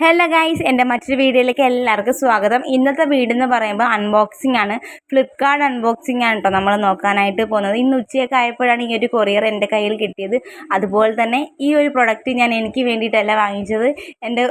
Hello guys, എൻ്റെ മറ്റൊരു വീഡിയോയിലേക്ക് എല്ലാവർക്കും സ്വാഗതം. ഇന്നത്തെ വീഡിയോ എന്ന് പറയുമ്പോൾ അൺബോക്സിംഗ് ആണ്. ഫ്ലിപ്കാർട്ട് അൺബോക്സിംഗ് ആണ് കേട്ടോ നമ്മൾ നോക്കാനായിട്ട് പോകുന്നത്. ഇന്ന് ഉച്ചയൊക്കെ ആയപ്പോഴാണ് ഈ ഒരു കൊറിയർ എൻ്റെ കയ്യിൽ കിട്ടിയത്. അതുപോലെ തന്നെ ഈ ഒരു പ്രൊഡക്റ്റ് ഞാൻ എനിക്ക് വേണ്ടിയിട്ടല്ല വാങ്ങിച്ചത്, എൻ്റെ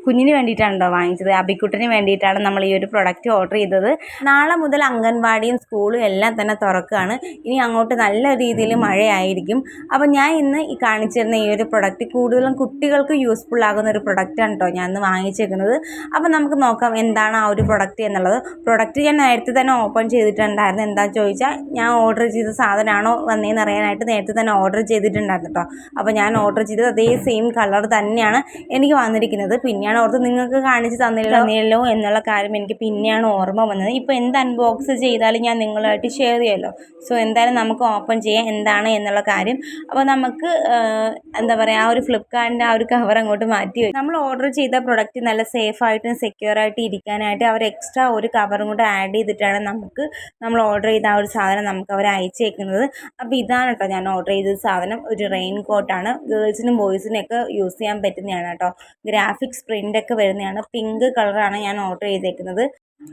കുഞ്ഞിന് വേണ്ടിയിട്ടാണ് കേട്ടോ വാങ്ങിച്ചത്. അബിക്കുട്ടിന് വേണ്ടിയിട്ടാണ് നമ്മൾ ഈ ഒരു പ്രൊഡക്റ്റ് ഓർഡർ ചെയ്തത്. നാളെ മുതൽ അംഗൻവാടിയും സ്കൂളും എല്ലാം തന്നെ തുറക്കുകയാണ്. ഇനി അങ്ങോട്ട് നല്ല രീതിയിൽ മഴയായിരിക്കും. അപ്പോൾ ഞാൻ ഇന്ന് ഈ കാണിച്ചിരുന്ന ഈ ഒരു പ്രൊഡക്റ്റ് കൂടുതലും കുട്ടികൾക്ക് യൂസ്ഫുൾ ആകുന്ന ഒരു പ്രൊഡക്റ്റാണ് കേട്ടോ ഞാൻ വാങ്ങിച്ചേക്കുന്നത്. അപ്പോൾ നമുക്ക് നോക്കാം എന്താണ് ആ ഒരു പ്രൊഡക്റ്റ് എന്നുള്ളത്. പ്രൊഡക്റ്റ് ഞാൻ നേരത്തെ തന്നെ ഓപ്പൺ ചെയ്തിട്ടുണ്ടായിരുന്നു. എന്താണെന്ന് ചോദിച്ചാൽ ഞാൻ ഓർഡർ ചെയ്ത സാധനമാണോ വന്നതെന്ന് അറിയാനായിട്ട് നേരത്തെ തന്നെ ഓർഡർ ചെയ്തിട്ടുണ്ടായിരുന്നു കേട്ടോ. അപ്പോൾ ഞാൻ ഓർഡർ ചെയ്തത് അതേ സെയിം കളർ തന്നെയാണ് എനിക്ക് വന്നിരിക്കുന്നത്. പിന്നെയാണ് ഓർത്ത് നിങ്ങൾക്ക് കാണിച്ച് തന്നില്ലല്ലോ എന്നുള്ള കാര്യം എനിക്ക് പിന്നെയാണ് ഓർമ്മ വന്നത്. ഇപ്പോൾ എന്ത് അൺബോക്സ് ചെയ്താലും ഞാൻ നിങ്ങളുമായിട്ട് ഷെയർ ചെയ്യുമല്ലോ. സോ എന്തായാലും നമുക്ക് ഓപ്പൺ ചെയ്യാം എന്താണ് എന്നുള്ള കാര്യം. അപ്പോൾ നമുക്ക് എന്താ പറയുക, ആ ഒരു ഫ്ലിപ്കാർട്ടിൻ്റെ ആ ഒരു കവർ അങ്ങോട്ട് മാറ്റി വരും. നമ്മൾ ഓർഡർ ചെയ്ത പ്രൊഡക്റ്റ് നല്ല സേഫായിട്ടും സെക്യൂറായിട്ട് ഇരിക്കാനായിട്ട് അവർ എക്സ്ട്രാ ഒരു കവറും കൂടെ ആഡ് ചെയ്തിട്ടാണ് നമ്മൾ ഓർഡർ ചെയ്ത ആ ഒരു സാധനം നമുക്ക് അവർ അയച്ചേക്കുന്നത്. അപ്പോൾ ഇതാണ് കേട്ടോ ഞാൻ ഓർഡർ ചെയ്ത സാധനം. ഒരു റെയിൻ കോട്ടാണ്. ഗേൾസിനും ബോയ്സിനും ഒക്കെ യൂസ് ചെയ്യാൻ പറ്റുന്നതാണ് കേട്ടോ. ഗ്രാഫിക്സ് പ്രിൻ്റൊക്കെ വരുന്നതാണ്. പിങ്ക് കളറാണ് ഞാൻ ഓർഡർ ചെയ്തേക്കുന്നത്.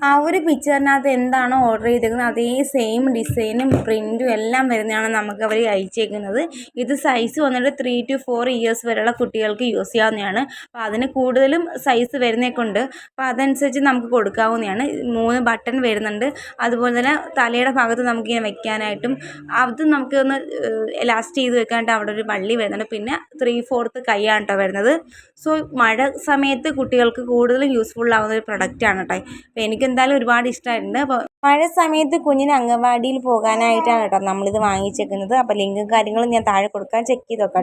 ആ ഒരു പിക്ചറിനകത്ത് എന്താണോ ഓർഡർ ചെയ്തേക്കുന്നത് അതേ സെയിം ഡിസൈനും പ്രിൻറ്റും എല്ലാം വരുന്നതാണ് നമുക്ക് അവർ അയച്ചേക്കുന്നത്. ഇത് സൈസ് വന്നിട്ട് 3 to 4 ഇയേഴ്സ് വരെയുള്ള കുട്ടികൾക്ക് യൂസ് ചെയ്യാവുന്നതാണ്. അപ്പോൾ അതിന് കൂടുതലും സൈസ് വരുന്നേക്കൊണ്ട് അപ്പോൾ അതനുസരിച്ച് നമുക്ക് കൊടുക്കാവുന്നതാണ്. 3 ബട്ടൺ വരുന്നുണ്ട്. അതുപോലെ തന്നെ തലയുടെ ഭാഗത്ത് നമുക്കിങ്ങനെ വെക്കാനായിട്ടും അത് നമുക്കൊന്ന് എലാസ്റ്റ് ചെയ്ത് വെക്കാനായിട്ട് അവിടെ ഒരു വള്ളി വരുന്നുണ്ട്. പിന്നെ 3/4 കൈയാണ് കേട്ടോ വരുന്നത്. സോ മഴ സമയത്ത് കുട്ടികൾക്ക് കൂടുതലും യൂസ്ഫുൾ ആകുന്ന ഒരു പ്രൊഡക്റ്റാണ് കേട്ടോ. അപ്പോൾ എനിക്ക് എന്തായാലും ഒരുപാട് ഇഷ്ടമായിട്ടുണ്ട്. അപ്പോൾ മഴ സമയത്ത് കുഞ്ഞിന് അംഗൻവാടിയിൽ പോകാനായിട്ടാണ് കേട്ടോ നമ്മളിത് വാങ്ങിച്ചേക്കുന്നത്. അപ്പോൾ ലിങ്കും കാര്യങ്ങളും ഞാൻ താഴെ കൊടുക്കാൻ ചെക്ക് ചെയ്ത് നോക്കാം.